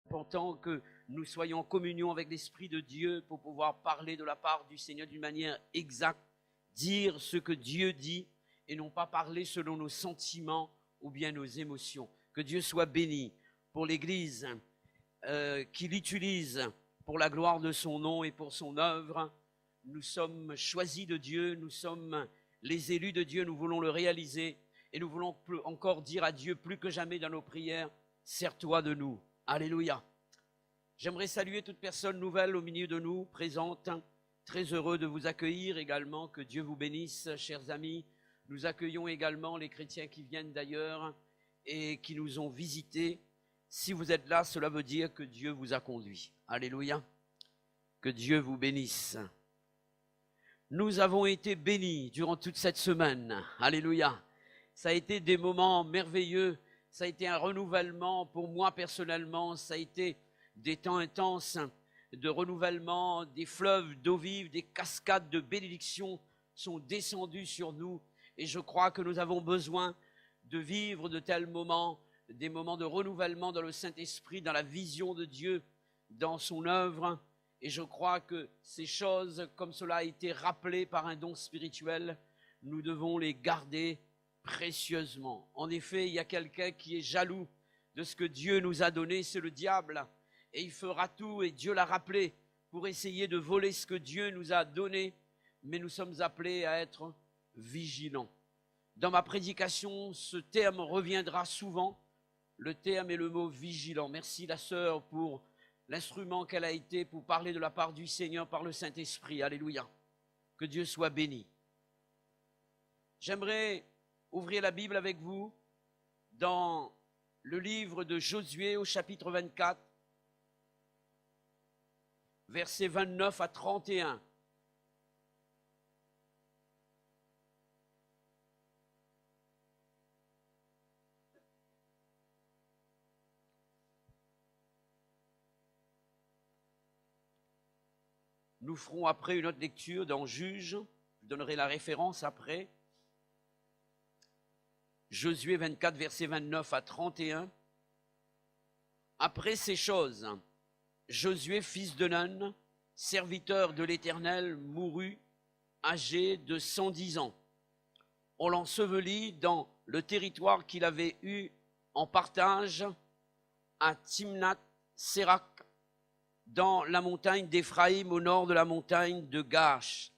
important que nous soyons en communion avec l'Esprit de Dieu pour pouvoir parler de la part du Seigneur d'une manière exacte, dire ce que Dieu dit et non pas parler selon nos sentiments ou bien nos émotions. Que Dieu soit béni pour l'Église qu'il utilise pour la gloire de son nom et pour son œuvre. Nous sommes choisis de Dieu, nous sommes les élus de Dieu, nous voulons le réaliser et nous voulons encore dire à Dieu plus que jamais dans nos prières, sers-toi de nous. Alléluia. J'aimerais saluer toute personne nouvelle au milieu de nous, présente. Très heureux de vous accueillir également. Que Dieu vous bénisse, chers amis. Nous accueillons également les chrétiens qui viennent d'ailleurs et qui nous ont visités. Si vous êtes là, cela veut dire que Dieu vous a conduit. Alléluia. Que Dieu vous bénisse. Nous avons été bénis durant toute cette semaine. Alléluia. Ça a été des moments merveilleux. Ça a été un renouvellement pour moi personnellement. Ça a été des temps intenses de renouvellement. Des fleuves d'eau vive, des cascades de bénédictions sont descendus sur nous. Et je crois que nous avons besoin de vivre de tels moments, des moments de renouvellement dans le Saint-Esprit, dans la vision de Dieu, dans son œuvre. Et je crois que ces choses, comme cela a été rappelé par un don spirituel, nous devons les garder précieusement. En effet, il y a quelqu'un qui est jaloux de ce que Dieu nous a donné, c'est le diable. Et il fera tout, et Dieu l'a rappelé, pour essayer de voler ce que Dieu nous a donné. Mais nous sommes appelés à être vigilants. Dans ma prédication, ce terme reviendra souvent. Le terme est le mot vigilant. Merci la sœur pour l'instrument qu'elle a été pour parler de la part du Seigneur par le Saint-Esprit. Alléluia. Que Dieu soit béni. J'aimerais ouvrir la Bible avec vous dans le livre de Josué au chapitre 24, versets 29 à 31. Nous ferons après une autre lecture dans Juge. Je donnerai la référence après. Josué 24, versets 29 à 31. Après ces choses, Josué, fils de Nun, serviteur de l'Éternel, mourut, âgé de 110 ans. On l'ensevelit dans le territoire qu'il avait eu en partage à Timnath-Sérak, dans la montagne d'Éphraïm, au nord de la montagne de Gaash.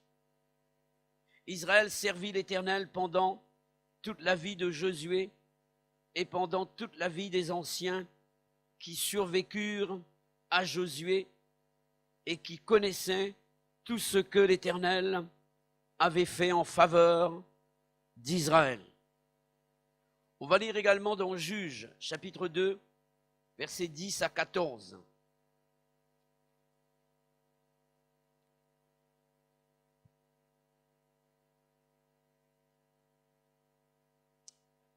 Israël servit l'Éternel pendant toute la vie de Josué et pendant toute la vie des anciens qui survécurent à Josué et qui connaissaient tout ce que l'Éternel avait fait en faveur d'Israël. On va lire également dans Juge, chapitre 2, versets 10 à 14.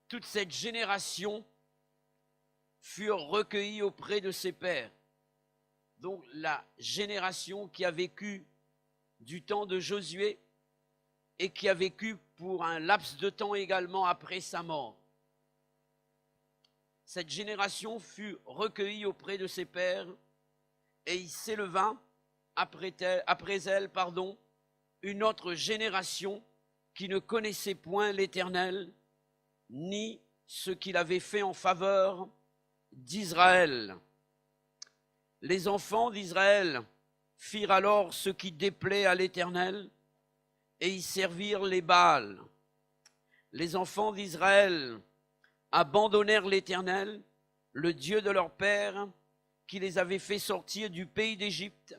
Toute cette génération furent recueillis auprès de ses pères. Donc la génération qui a vécu du temps de Josué et qui a vécu pour un laps de temps également après sa mort. Cette génération fut recueillie auprès de ses pères et il s'éleva après elle, une autre génération qui ne connaissait point l'Éternel ni ce qu'il avait fait en faveur d'Israël. Les enfants d'Israël firent alors ce qui déplaît à l'Éternel et y servirent les Baals. Les enfants d'Israël abandonnèrent l'Éternel, le Dieu de leur père, qui les avait fait sortir du pays d'Égypte,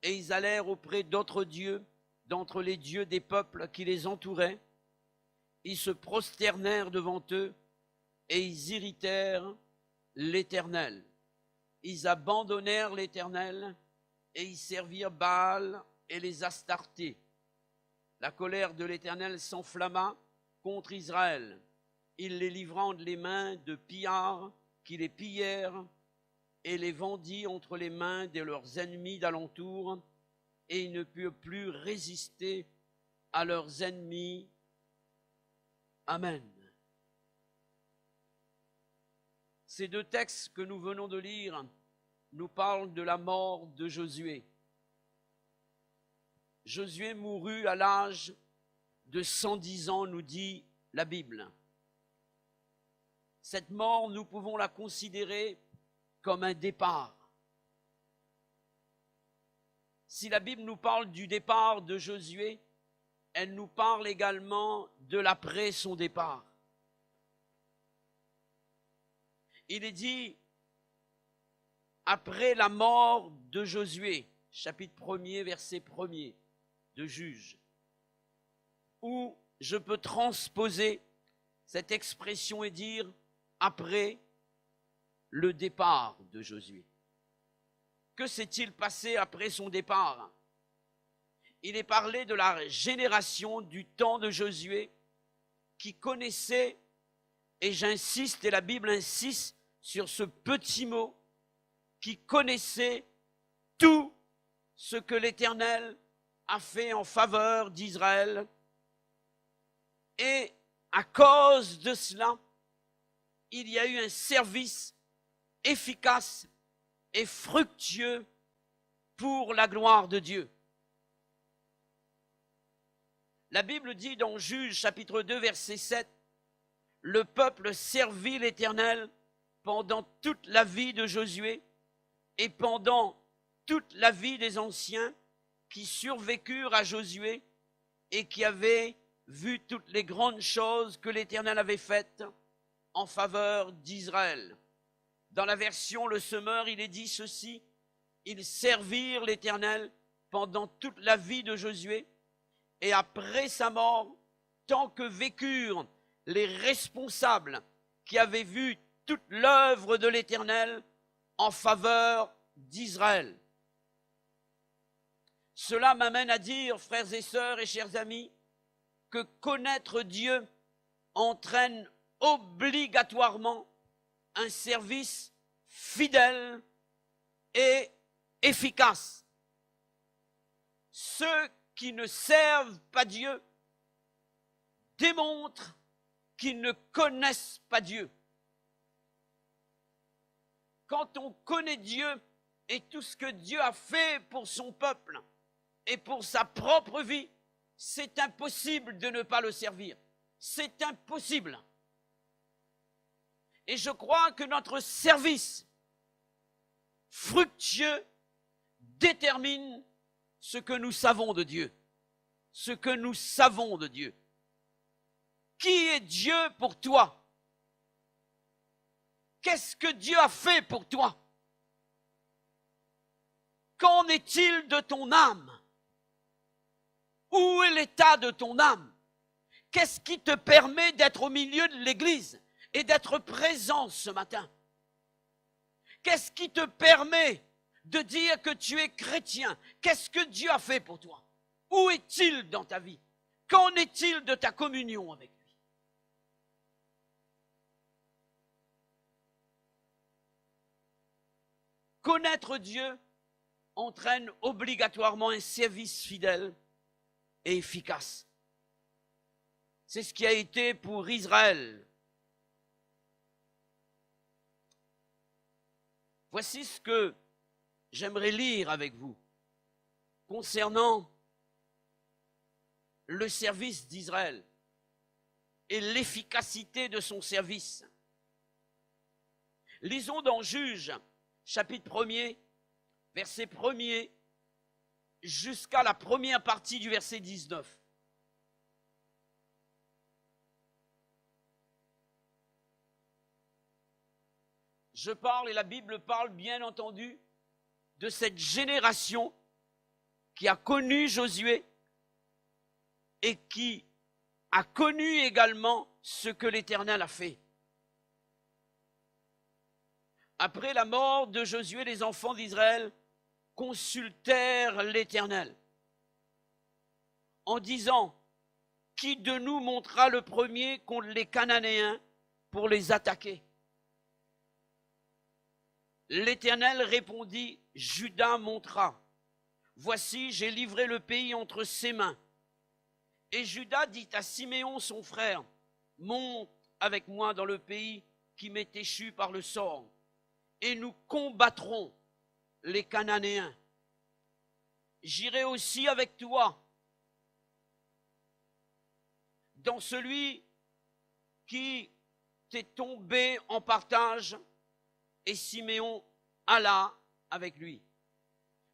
et ils allèrent auprès d'autres dieux, d'entre les dieux des peuples qui les entouraient. Ils se prosternèrent devant eux et ils irritèrent l'Éternel. Ils abandonnèrent l'Éternel et ils servirent Baal et les Astartés. La colère de l'Éternel s'enflamma contre Israël. Il les livra entre les mains de pillards qui les pillèrent et les vendit entre les mains de leurs ennemis d'alentour, et ils ne purent plus résister à leurs ennemis. Amen. Ces deux textes que nous venons de lire nous parle de la mort de Josué. Josué mourut à l'âge de 110 ans, nous dit la Bible. Cette mort, nous pouvons la considérer comme un départ. Si la Bible nous parle du départ de Josué, elle nous parle également de l'après son départ. Il est dit, après la mort de Josué, chapitre 1er, verset 1er de Juges, où je peux transposer cette expression et dire après le départ de Josué. Que s'est-il passé après son départ? Il est parlé de la génération du temps de Josué qui connaissait, et j'insiste, et la Bible insiste sur ce petit mot, qui connaissait tout ce que l'Éternel a fait en faveur d'Israël. Et à cause de cela, il y a eu un service efficace et fructueux pour la gloire de Dieu. La Bible dit dans Juges chapitre 2 verset 7, le peuple servit l'Éternel pendant toute la vie de Josué et pendant toute la vie des anciens qui survécurent à Josué et qui avaient vu toutes les grandes choses que l'Éternel avait faites en faveur d'Israël. Dans la version Le Semeur, il est dit ceci, ils servirent l'Éternel pendant toute la vie de Josué et après sa mort, tant que vécurent les responsables qui avaient vu toute l'œuvre de l'Éternel en faveur d'Israël. Cela m'amène à dire, frères et sœurs et chers amis, que connaître Dieu entraîne obligatoirement un service fidèle et efficace. Ceux qui ne servent pas Dieu démontrent qu'ils ne connaissent pas Dieu. Quand on connaît Dieu et tout ce que Dieu a fait pour son peuple et pour sa propre vie, c'est impossible de ne pas le servir. C'est impossible. Et je crois que notre service fructueux détermine ce que nous savons de Dieu. Ce que nous savons de Dieu. Qui est Dieu pour toi? Qu'est-ce que Dieu a fait pour toi? Qu'en est-il de ton âme? Où est l'état de ton âme? Qu'est-ce qui te permet d'être au milieu de l'église et d'être présent ce matin? Qu'est-ce qui te permet de dire que tu es chrétien? Qu'est-ce que Dieu a fait pour toi? Où est-il dans ta vie? Qu'en est-il de ta communion avec lui? Connaître Dieu entraîne obligatoirement un service fidèle et efficace. C'est ce qui a été pour Israël. Voici ce que j'aimerais lire avec vous concernant le service d'Israël et l'efficacité de son service. Lisons dans Juges, chapitre 1er, verset 1er, jusqu'à la première partie du verset 19. Je parle, et la Bible parle bien entendu, de cette génération qui a connu Josué et qui a connu également ce que l'Éternel a fait. Après la mort de Josué, les enfants d'Israël consultèrent l'Éternel en disant, qui de nous montera le premier contre les Cananéens pour les attaquer? L'Éternel répondit, Juda montera. Voici, j'ai livré le pays entre ses mains. Et Juda dit à Siméon son frère, monte avec moi dans le pays qui m'est échu par le sort, et nous combattrons les Cananéens. J'irai aussi avec toi dans celui qui t'est tombé en partage, et Siméon alla avec lui.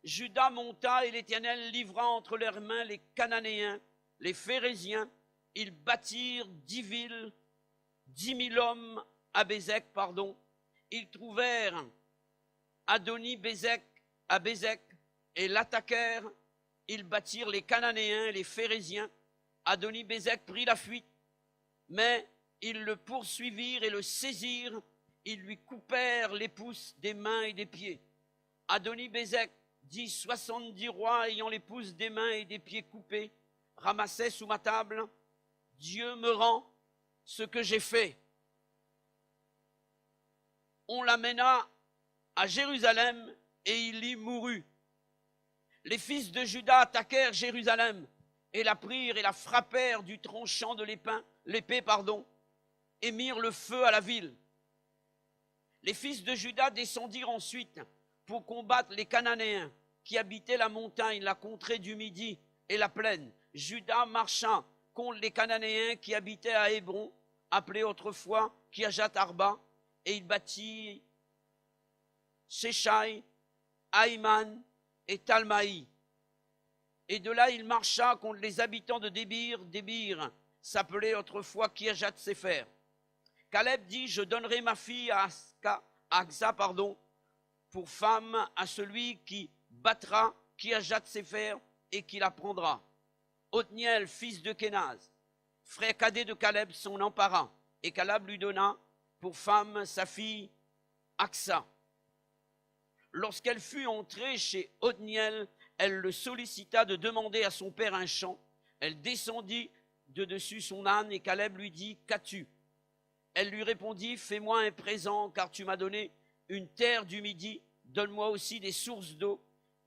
Judas monta et l'Éternel livra entre leurs mains les Cananéens, les Phéréziens. Ils bâtirent 10 000 hommes à Bézek, Ils trouvèrent Adoni-Bézek à Bézek et l'attaquèrent. Ils battirent les Cananéens et les Phéréziens. Adoni-Bézek prit la fuite, mais ils le poursuivirent et le saisirent. Ils lui coupèrent les pouces des mains et des pieds. Adoni-Bézek dit 70 rois ayant les pouces des mains et des pieds coupés ramassaient sous ma table. Dieu me rend ce que j'ai fait. On l'amena à Jérusalem et il y mourut. Les fils de Juda attaquèrent Jérusalem et la prirent et la frappèrent du tranchant de l'épée, et mirent le feu à la ville. Les fils de Juda descendirent ensuite pour combattre les Cananéens qui habitaient la montagne, la contrée du Midi et la plaine. Juda marcha contre les Cananéens qui habitaient à Hébron, appelé autrefois Kirjat Arba, et il bâtit Sheshai, Aïman et Talmaï. Et de là il marcha contre les habitants de Débir. Débir s'appelait autrefois Kirjat Sefer. Caleb dit, je donnerai ma fille à Aksa, pour femme à celui qui battra Kirjat Sefer et qui la prendra. Othniel, fils de Kénaz, frère cadet de Caleb, s'en empara, et Caleb lui donna pour femme sa fille Aksa. Lorsqu'elle fut entrée chez Othniel, elle le sollicita de demander à son père un champ. Elle descendit de dessus son âne, et Caleb lui dit, qu'as-tu? Elle lui répondit, fais-moi un présent, car tu m'as donné une terre du Midi, donne-moi aussi des sources d'eau.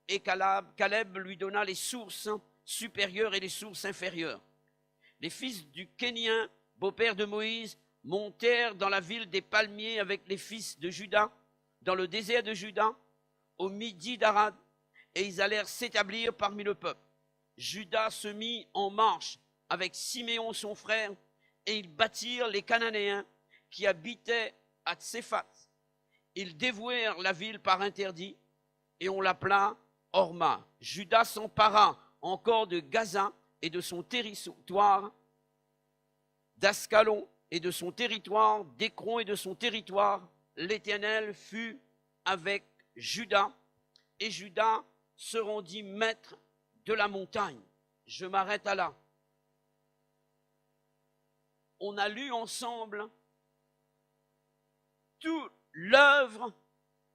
Et Caleb lui donna les sources supérieures et les sources inférieures. Les fils du Kénien, beau-père de Moïse, montèrent dans la ville des palmiers avec les fils de Juda, dans le désert de Juda, au midi d'Arad, et ils allèrent s'établir parmi le peuple. Juda se mit en marche avec Siméon son frère, et ils battirent les Cananéens qui habitaient à Tséphat. Ils dévouèrent la ville par interdit, et on l'appela Horma. Juda s'empara encore de Gaza et de son territoire, d'Ascalon et de son territoire, d'Écron et de son territoire. L'Éternel fut avec Juda, et Juda se rendit maître de la montagne. Je m'arrête à là. On a lu ensemble toute l'œuvre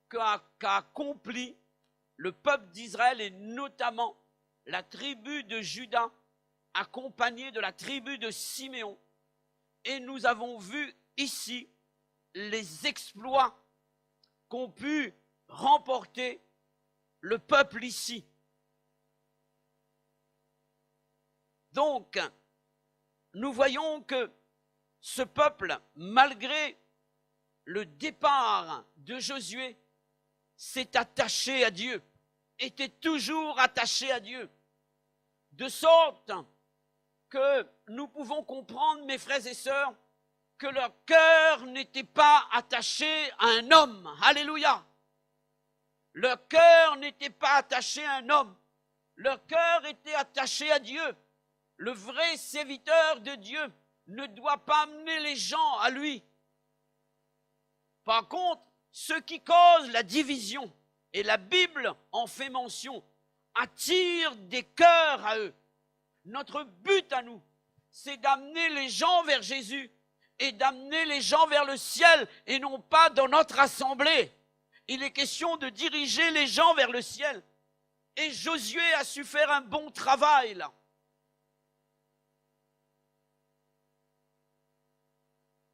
qu'a accompli le peuple d'Israël, et notamment la tribu de Juda, accompagnée de la tribu de Siméon. Et nous avons vu ici les exploits qu'ont pu remporter le peuple ici. Donc, nous voyons que ce peuple, malgré le départ de Josué, s'est attaché à Dieu, était toujours attaché à Dieu, de sorte que nous pouvons comprendre, mes frères et sœurs, que leur cœur n'était pas attaché à un homme. Alléluia. Leur cœur n'était pas attaché à un homme. Leur cœur était attaché à Dieu. Le vrai serviteur de Dieu ne doit pas amener les gens à lui. Par contre, ce qui cause la division, et la Bible en fait mention, attire des cœurs à eux. Notre but à nous, c'est d'amener les gens vers Jésus et d'amener les gens vers le ciel, et non pas dans notre assemblée. Il est question de diriger les gens vers le ciel. Et Josué a su faire un bon travail là.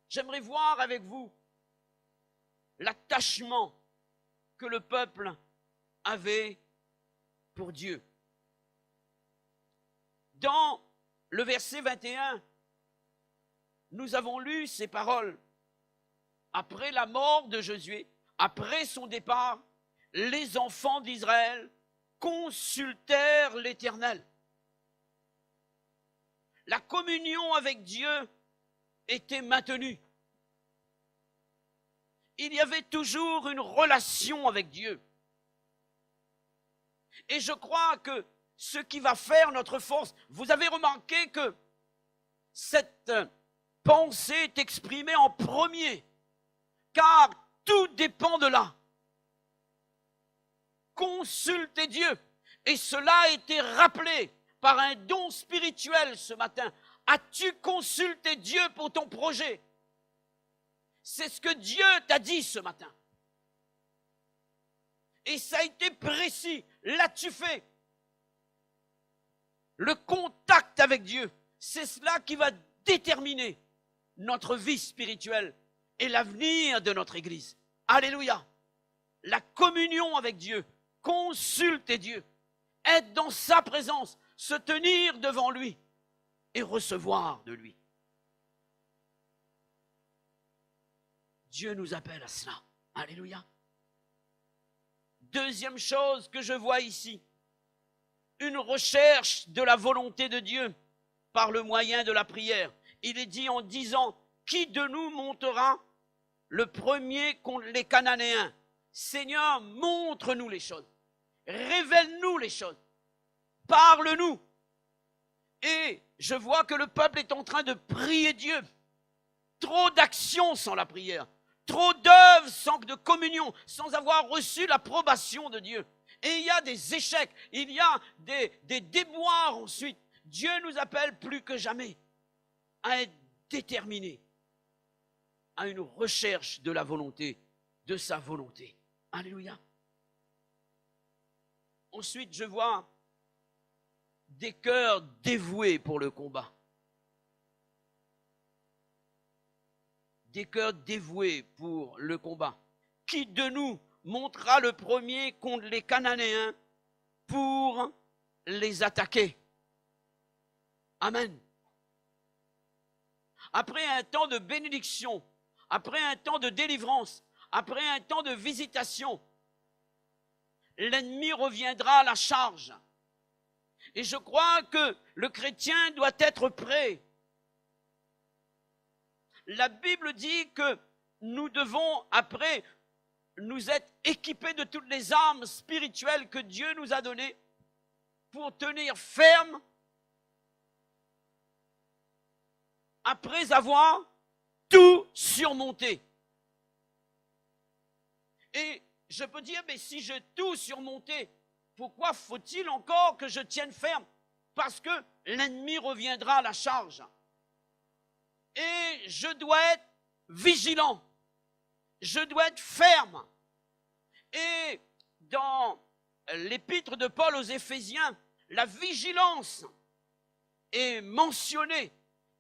J'aimerais voir avec vous l'attachement que le peuple avait pour Dieu. Dans le verset 21, nous avons lu ces paroles. Après la mort de Josué, après son départ, les enfants d'Israël consultèrent l'Éternel. La communion avec Dieu était maintenue. Il y avait toujours une relation avec Dieu. Et je crois que ce qui va faire notre force, vous avez remarqué que cette pensée est exprimée en premier, car tout dépend de là. Consultez Dieu. Et cela a été rappelé par un don spirituel ce matin. As-tu consulté Dieu pour ton projet? C'est ce que Dieu t'a dit ce matin. Et ça a été précis. L'as-tu fait? Le contact avec Dieu, c'est cela qui va déterminer notre vie spirituelle et l'avenir de notre Église. Alléluia. La communion avec Dieu, consulter Dieu, être dans sa présence, se tenir devant lui et recevoir de lui. Dieu nous appelle à cela. Alléluia. Deuxième chose que je vois ici, une recherche de la volonté de Dieu par le moyen de la prière. Il est dit en disant, qui de nous montera le premier contre les Cananéens? Seigneur, montre-nous les choses. Révèle-nous les choses. Parle-nous. Et je vois que le peuple est en train de prier Dieu. Trop d'actions sans la prière. Trop d'œuvres sans de communion, sans avoir reçu l'approbation de Dieu. Et il y a des échecs, il y a des déboires ensuite. Dieu nous appelle plus que jamais à être déterminés à une recherche de la volonté, de sa volonté. Alléluia. Ensuite, je vois des cœurs dévoués pour le combat. Des cœurs dévoués pour le combat. Qui de nous montera le premier contre les Cananéens pour les attaquer? Amen. Après un temps de bénédiction, après un temps de délivrance, après un temps de visitation, l'ennemi reviendra à la charge. Et je crois que le chrétien doit être prêt. La Bible dit que nous devons, après, nous être équipés de toutes les armes spirituelles que Dieu nous a données pour tenir ferme après avoir tout surmonté. Et je peux dire, mais si j'ai tout surmonté, pourquoi faut-il encore que je tienne ferme? Parce que l'ennemi reviendra à la charge. Et je dois être vigilant. Je dois être ferme. Et dans l'épître de Paul aux Éphésiens, la vigilance est mentionnée.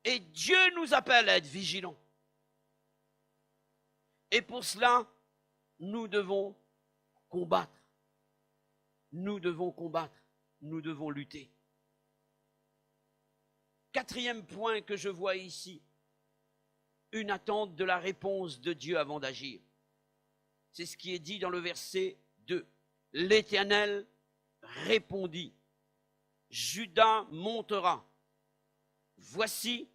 Et Dieu nous appelle à être vigilants. Et pour cela, nous devons combattre. Nous devons combattre. Nous devons lutter. Quatrième point que je vois ici, une attente de la réponse de Dieu avant d'agir. C'est ce qui est dit dans le verset 2. L'Éternel répondit, Juda montera. Voici,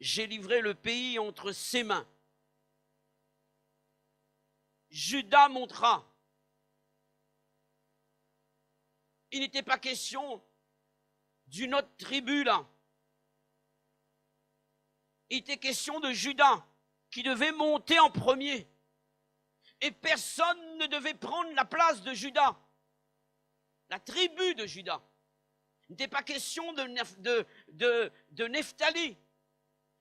j'ai livré le pays entre ses mains. Juda montera. Il n'était pas question d'une autre tribu là. Il était question de Juda qui devait monter en premier. Et personne ne devait prendre la place de Juda. La tribu de Juda. Il n'était pas question de Nephtali.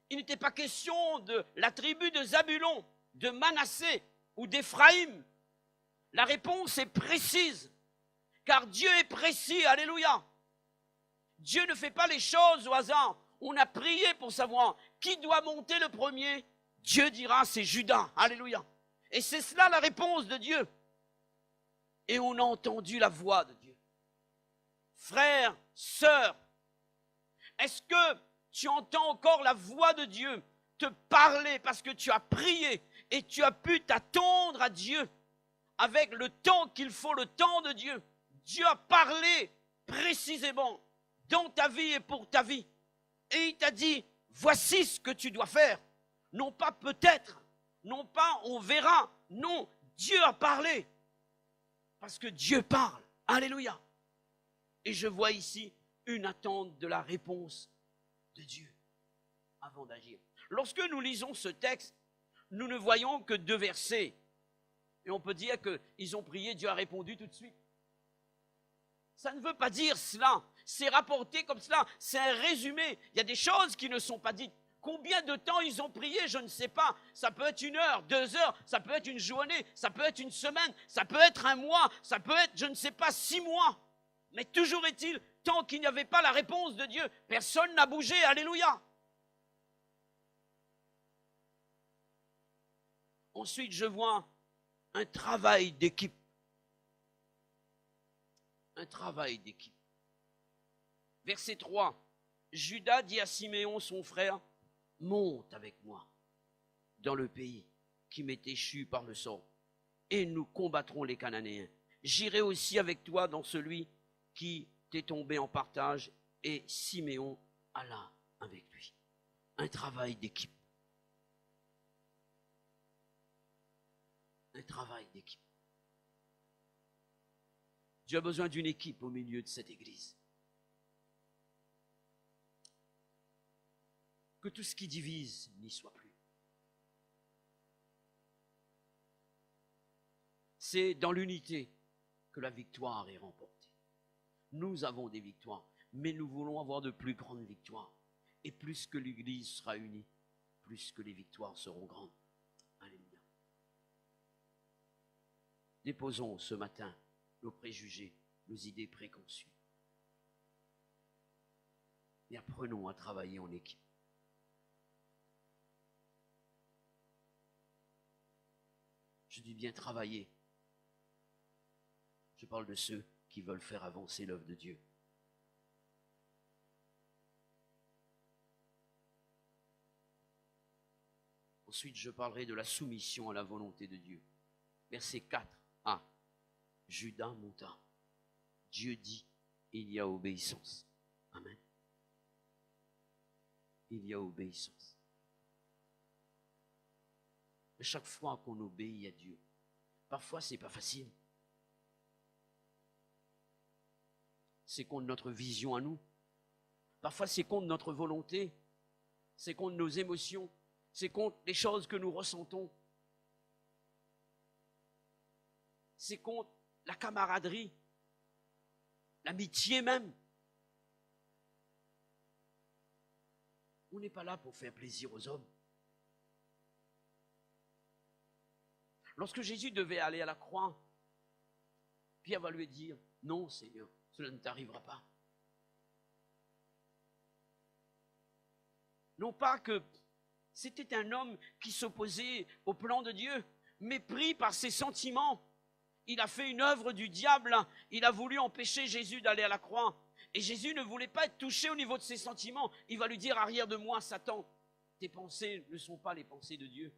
Il n'était pas question de la tribu de Zabulon, de Manassé ou d'Éphraïm. La réponse est précise. Car Dieu est précis. Alléluia. Dieu ne fait pas les choses au hasard. On a prié pour savoir qui doit monter le premier. Dieu dira, c'est Juda. Alléluia. Et c'est cela la réponse de Dieu. Et on a entendu la voix de Dieu. Frères, sœurs, est-ce que tu entends encore la voix de Dieu te parler parce que tu as prié et tu as pu t'attendre à Dieu avec le temps qu'il faut, le temps de Dieu. Dieu a parlé précisément dans ta vie et pour ta vie. Et il t'a dit, voici ce que tu dois faire. Non pas peut-être, non pas on verra. Non, Dieu a parlé. Parce que Dieu parle. Alléluia. Et je vois ici une attente de la réponse de Dieu avant d'agir. Lorsque nous lisons ce texte, nous ne voyons que 2 versets. Et on peut dire qu'ils ont prié, Dieu a répondu tout de suite. Ça ne veut pas dire cela. C'est rapporté comme cela. C'est un résumé. Il y a des choses qui ne sont pas dites. Combien de temps ils ont prié, je ne sais pas. Ça peut être 1 heure, 2 heures, ça peut être une journée, ça peut être une semaine, ça peut être un mois, ça peut être, je ne sais pas, 6 mois. Mais toujours est-il, tant qu'il n'y avait pas la réponse de Dieu, personne n'a bougé. Alléluia. Ensuite, je vois un travail d'équipe. Un travail d'équipe. Verset 3. Judas dit à Siméon, son frère, monte avec moi dans le pays qui m'est échu par le sort, et nous combattrons les Cananéens. J'irai aussi avec toi dans celui qui t'est tombé en partage. Et Siméon alla avec lui. Un travail d'équipe. Un travail d'équipe. Dieu a besoin d'une équipe au milieu de cette église. Que tout ce qui divise n'y soit plus. C'est dans l'unité que la victoire est remportée. Nous avons des victoires, mais nous voulons avoir de plus grandes victoires. Et plus que l'Église sera unie, plus que les victoires seront grandes. Alléluia. Déposons ce matin nos préjugés, nos idées préconçues. Et apprenons à travailler en équipe. Je dis bien travailler. Je parle de ceux qui veulent faire avancer l'œuvre de Dieu. Ensuite, je parlerai de la soumission à la volonté de Dieu. Verset 4a. Judas monta. Dieu dit, il y a obéissance. Amen. Il y a obéissance. Et chaque fois qu'on obéit à Dieu, parfois c'est pas facile. C'est contre notre vision à nous. Parfois c'est contre notre volonté. C'est contre nos émotions. C'est contre les choses que nous ressentons. C'est contre la camaraderie, l'amitié même. On n'est pas là pour faire plaisir aux hommes. Lorsque Jésus devait aller à la croix, Pierre va lui dire, non Seigneur, cela ne t'arrivera pas. Non pas que c'était un homme qui s'opposait au plan de Dieu, mais pris par ses sentiments. Il a fait une œuvre du diable, il a voulu empêcher Jésus d'aller à la croix. Et Jésus ne voulait pas être touché au niveau de ses sentiments. Il va lui dire, arrière de moi, Satan, tes pensées ne sont pas les pensées de Dieu.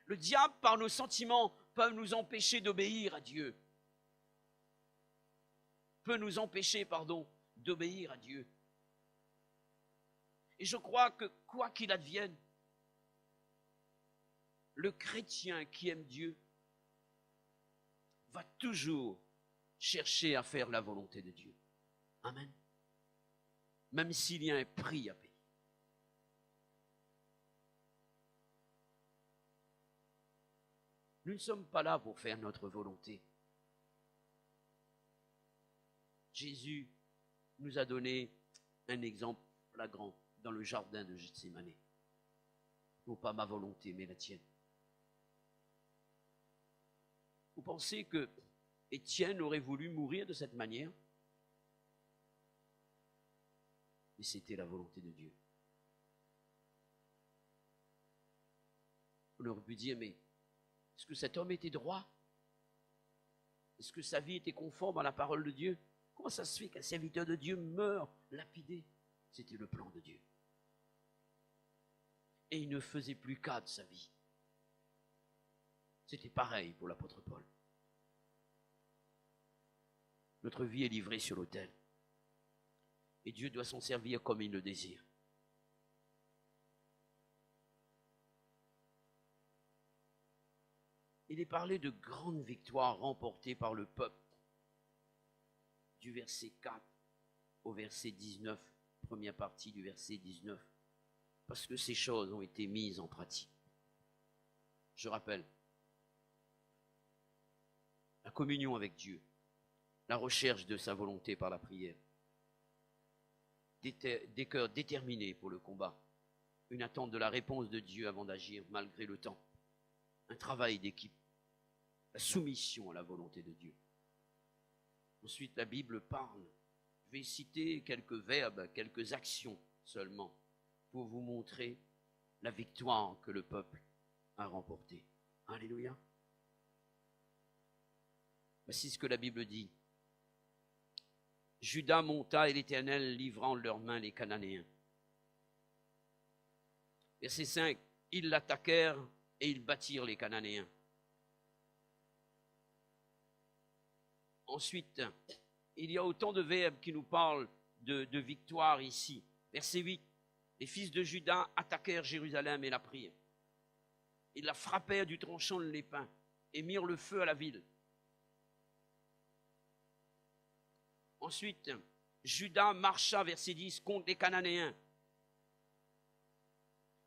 Le diable, par nos sentiments, peut nous empêcher d'obéir à Dieu. Peut nous empêcher, d'obéir à Dieu. Et je crois que quoi qu'il advienne, le chrétien qui aime Dieu va toujours chercher à faire la volonté de Dieu. Amen. Même s'il y a un prix à payer. Nous ne sommes pas là pour faire notre volonté. Jésus nous a donné un exemple flagrant dans le jardin de Gethsémani. Non pas ma volonté, mais la tienne. Vous pensez que Étienne aurait voulu mourir de cette manière? Mais c'était la volonté de Dieu. On aurait pu dire, mais est-ce que cet homme était droit? Est-ce que sa vie était conforme à la parole de Dieu? Comment ça se fait qu'un serviteur de Dieu meurt lapidé? C'était le plan de Dieu. et il ne faisait plus cas de sa vie. C'était pareil pour l'apôtre Paul. Notre vie est livrée sur l'autel. Et Dieu doit s'en servir comme il le désire. Il est parlé de grandes victoires remportées par le peuple. Du verset 4 au verset 19, première partie du verset 19. Parce que ces choses ont été mises en pratique. Je rappelle, la communion avec Dieu, la recherche de sa volonté par la prière, des cœurs déterminés pour le combat, une attente de la réponse de Dieu avant d'agir malgré le temps, un travail d'équipe, la soumission à la volonté de Dieu. Ensuite, la Bible parle, je vais citer quelques verbes, quelques actions seulement, pour vous montrer la victoire que le peuple a remportée. Alléluia. Voici ce que la Bible dit. Juda monta et l'Éternel livra en leurs mains les Cananéens. Verset 5. Ils l'attaquèrent et ils battirent les Cananéens. Ensuite, il y a autant de verbes qui nous parlent de victoire ici. Verset 8. Les fils de Juda attaquèrent Jérusalem et la prirent. Ils la frappèrent du tranchant de l'épin et mirent le feu à la ville. Ensuite, Juda marcha, verset 10, contre les Cananéens.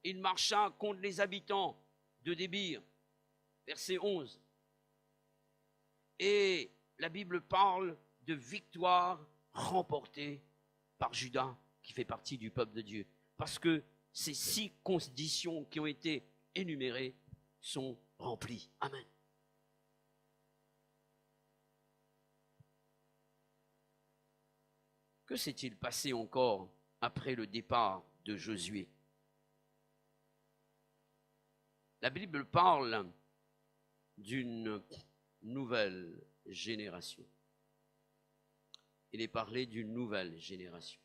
Il marcha contre les habitants de Débir, verset 11. Et la Bible parle de victoire remportée par Juda, qui fait partie du peuple de Dieu. Parce que ces 6 conditions qui ont été énumérées sont remplies. Amen. Que s'est-il passé encore après le départ de Josué? La Bible parle d'une nouvelle génération. Il est parlé d'une nouvelle génération.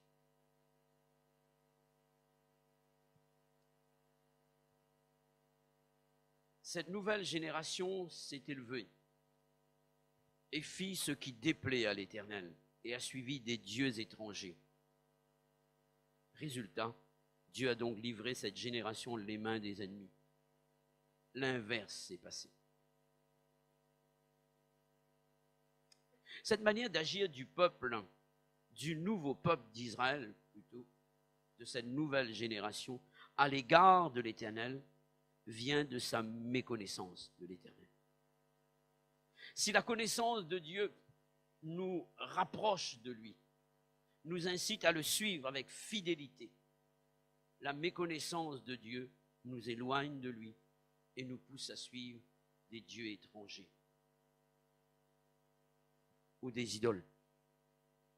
Cette nouvelle génération s'est élevée et fit ce qui déplaît à l'Éternel et a suivi des dieux étrangers. Résultat, Dieu a donc livré cette génération les mains des ennemis. L'inverse s'est passé. Cette manière d'agir du peuple, du nouveau peuple d'Israël, plutôt, de cette nouvelle génération, à l'égard de l'Éternel, vient de sa méconnaissance de l'Éternel. Si la connaissance de Dieu nous rapproche de lui, nous incite à le suivre avec fidélité, la méconnaissance de Dieu nous éloigne de lui et nous pousse à suivre des dieux étrangers ou des idoles.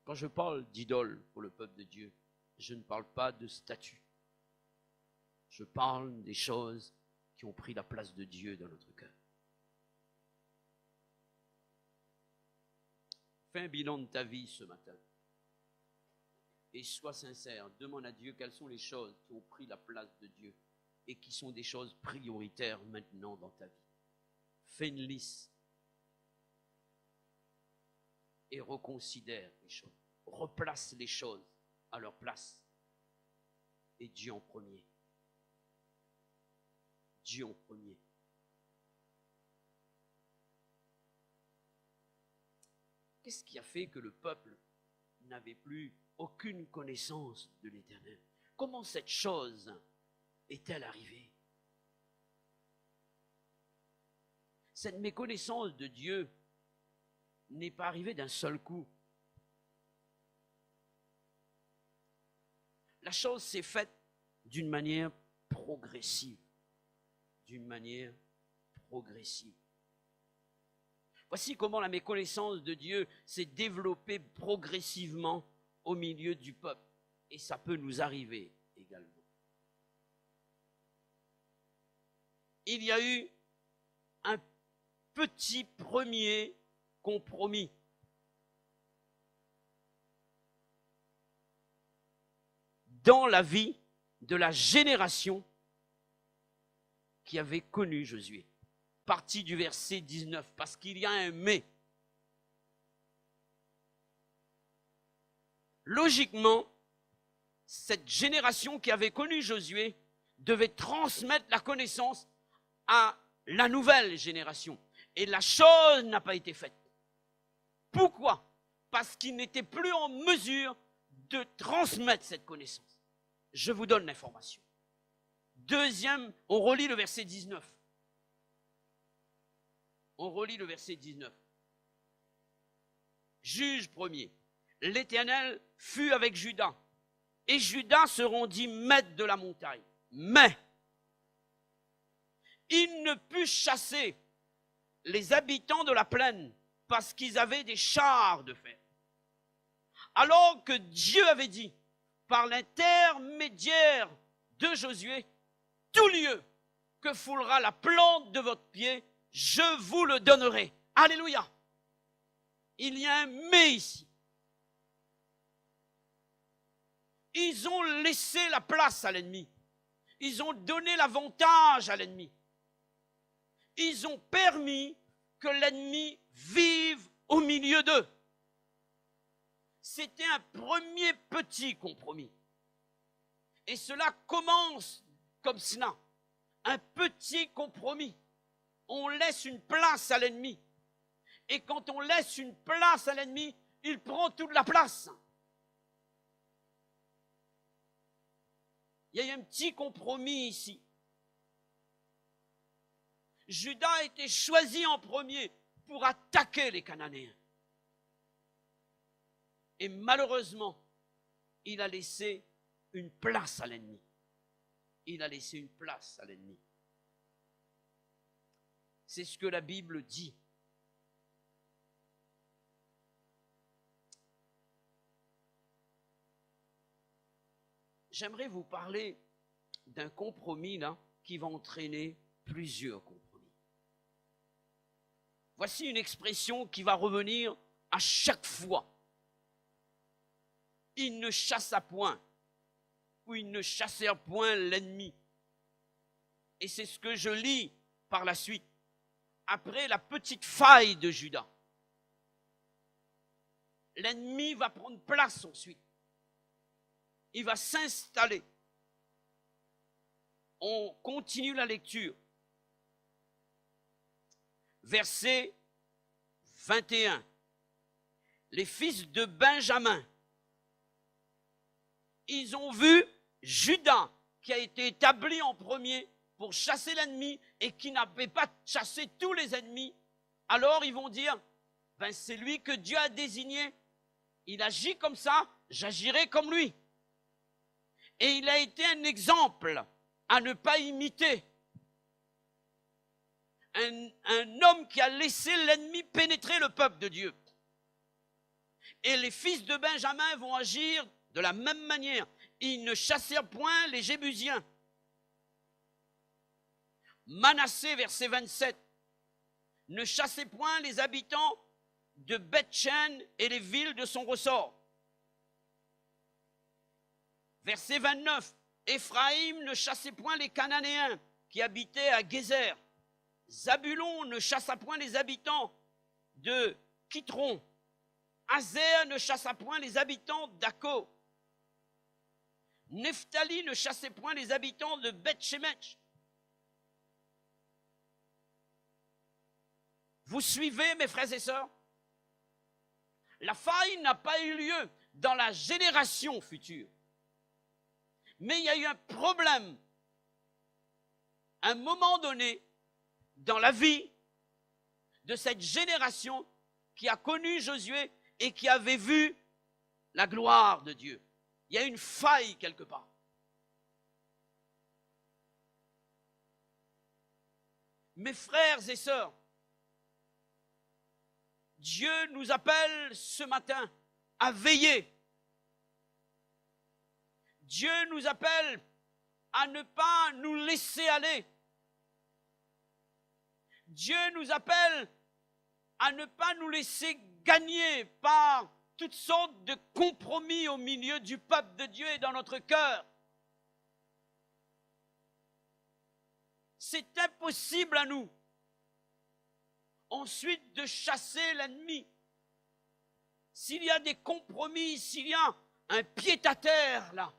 Quand je parle d'idoles pour le peuple de Dieu, je ne parle pas de statues. Je parle des choses qui ont pris la place de Dieu dans notre cœur. Fais un bilan de ta vie ce matin et sois sincère. Demande à Dieu quelles sont les choses qui ont pris la place de Dieu et qui sont des choses prioritaires maintenant dans ta vie. Fais une liste et reconsidère les choses. Replace les choses à leur place. Et Dieu en premier. Dieu en premier. Qu'est-ce qui a fait que le peuple n'avait plus aucune connaissance de l'Éternel? Comment cette chose est-elle arrivée? Cette méconnaissance de Dieu n'est pas arrivée d'un seul coup. La chose s'est faite d'une manière progressive. D'une manière progressive. Voici comment la méconnaissance de Dieu s'est développée progressivement au milieu du peuple. Et ça peut nous arriver également. Il y a eu un petit premier compromis. Dans la vie de la génération qui avait connu Josué. Partie du verset 19, parce qu'il y a un mais. Logiquement, cette génération qui avait connu Josué devait transmettre la connaissance à la nouvelle génération. Et la chose n'a pas été faite. Pourquoi? Parce qu'ils n'étaient plus en mesure de transmettre cette connaissance. Je vous donne l'information. Deuxième, on relit le verset 19. On relit le verset 19. Juge premier. L'Éternel fut avec Juda, et Juda se rendit maître de la montagne. Mais il ne put chasser les habitants de la plaine parce qu'ils avaient des chars de fer. Alors que Dieu avait dit, par l'intermédiaire de Josué, tout lieu que foulera la plante de votre pied, je vous le donnerai. Alléluia. Il y a un mais ici. Ils ont laissé la place à l'ennemi. Ils ont donné l'avantage à l'ennemi. Ils ont permis que l'ennemi vive au milieu d'eux. C'était un premier petit compromis. Et cela commence comme cela. Un petit compromis. On laisse une place à l'ennemi. Et quand on laisse une place à l'ennemi, il prend toute la place. Il y a eu un petit compromis ici. Juda a été choisi en premier pour attaquer les Cananéens. Et malheureusement, il a laissé une place à l'ennemi. Il a laissé une place à l'ennemi. C'est ce que la Bible dit. J'aimerais vous parler d'un compromis là qui va entraîner plusieurs compromis. Voici une expression qui va revenir à chaque fois. Ils ne chassa point, ou ils ne chassèrent point l'ennemi. Et c'est ce que je lis par la suite, après la petite faille de Juda. L'ennemi va prendre place ensuite. Il va s'installer. On continue la lecture. Verset 21. Les fils de Benjamin, ils ont vu Juda qui a été établi en premier pour chasser l'ennemi et qui n'avait pas chassé tous les ennemis. Alors ils vont dire, ben c'est lui que Dieu a désigné. Il agit comme ça, j'agirai comme lui. Et il a été un exemple à ne pas imiter. Un homme qui a laissé l'ennemi pénétrer le peuple de Dieu. Et les fils de Benjamin vont agir de la même manière. Ils ne chassèrent point les Jébusiens. Manassé, verset 27, ne chassait point les habitants de Beth-Shean et les villes de son ressort. Verset 29, Éphraïm ne chassait point les Cananéens qui habitaient à Gézer. Zabulon ne chassa point les habitants de Kitron. Azer ne chassa point les habitants d'Akko. Nephtali ne chassait point les habitants de Beth-Shemesh. Vous suivez, mes frères et sœurs? La faille n'a pas eu lieu dans la génération future. Mais il y a eu un problème, à un moment donné, dans la vie de cette génération qui a connu Josué et qui avait vu la gloire de Dieu. Il y a une faille quelque part. Mes frères et sœurs, Dieu nous appelle ce matin à veiller. Dieu nous appelle à ne pas nous laisser aller. Dieu nous appelle à ne pas nous laisser gagner par toutes sortes de compromis au milieu du peuple de Dieu et dans notre cœur. C'est impossible à nous. Ensuite, de chasser l'ennemi. S'il y a des compromis, s'il y a un pied-à-terre là,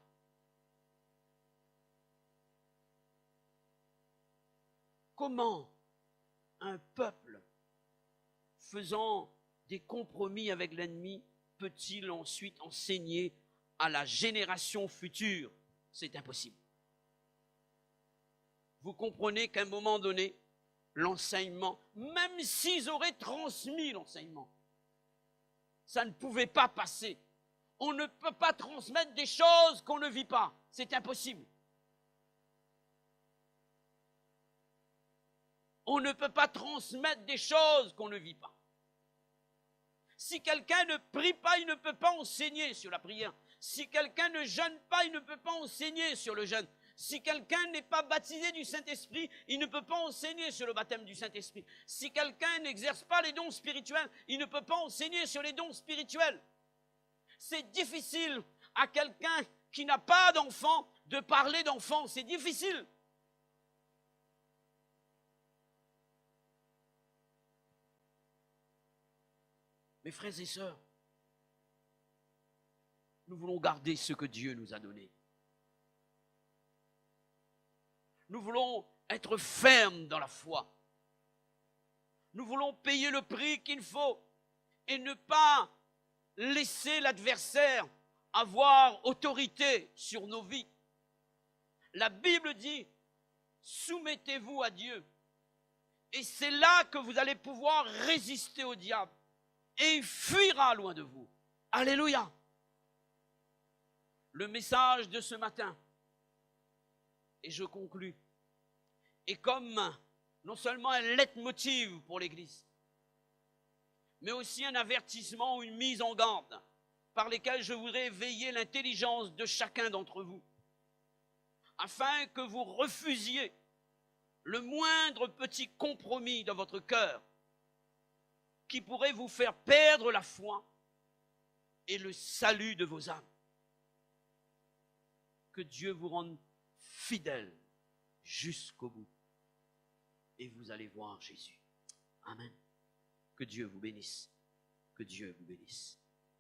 comment un peuple faisant des compromis avec l'ennemi peut-il ensuite enseigner à la génération future? C'est impossible. Vous comprenez qu'à un moment donné, l'enseignement, même s'ils auraient transmis l'enseignement, ça ne pouvait pas passer. On ne peut pas transmettre des choses qu'on ne vit pas. C'est impossible. On ne peut pas transmettre des choses qu'on ne vit pas. Si quelqu'un ne prie pas, il ne peut pas enseigner sur la prière. Si quelqu'un ne jeûne pas, il ne peut pas enseigner sur le jeûne. Si quelqu'un n'est pas baptisé du Saint-Esprit, il ne peut pas enseigner sur le baptême du Saint-Esprit. Si quelqu'un n'exerce pas les dons spirituels, il ne peut pas enseigner sur les dons spirituels. C'est difficile à quelqu'un qui n'a pas d'enfant de parler d'enfant. C'est difficile. Mes frères et sœurs, nous voulons garder ce que Dieu nous a donné. Nous voulons être fermes dans la foi. Nous voulons payer le prix qu'il faut et ne pas laisser l'adversaire avoir autorité sur nos vies. La Bible dit, soumettez-vous à Dieu. Et c'est là que vous allez pouvoir résister au diable. Et il fuira loin de vous. Alléluia. Le message de ce matin, et je conclus, est comme non seulement un leitmotiv pour l'Église, mais aussi un avertissement ou une mise en garde par lesquels je voudrais éveiller l'intelligence de chacun d'entre vous, afin que vous refusiez le moindre petit compromis dans votre cœur qui pourrait vous faire perdre la foi et le salut de vos âmes. Que Dieu vous rende fidèle jusqu'au bout. Et vous allez voir Jésus. Amen. Que Dieu vous bénisse. Que Dieu vous bénisse.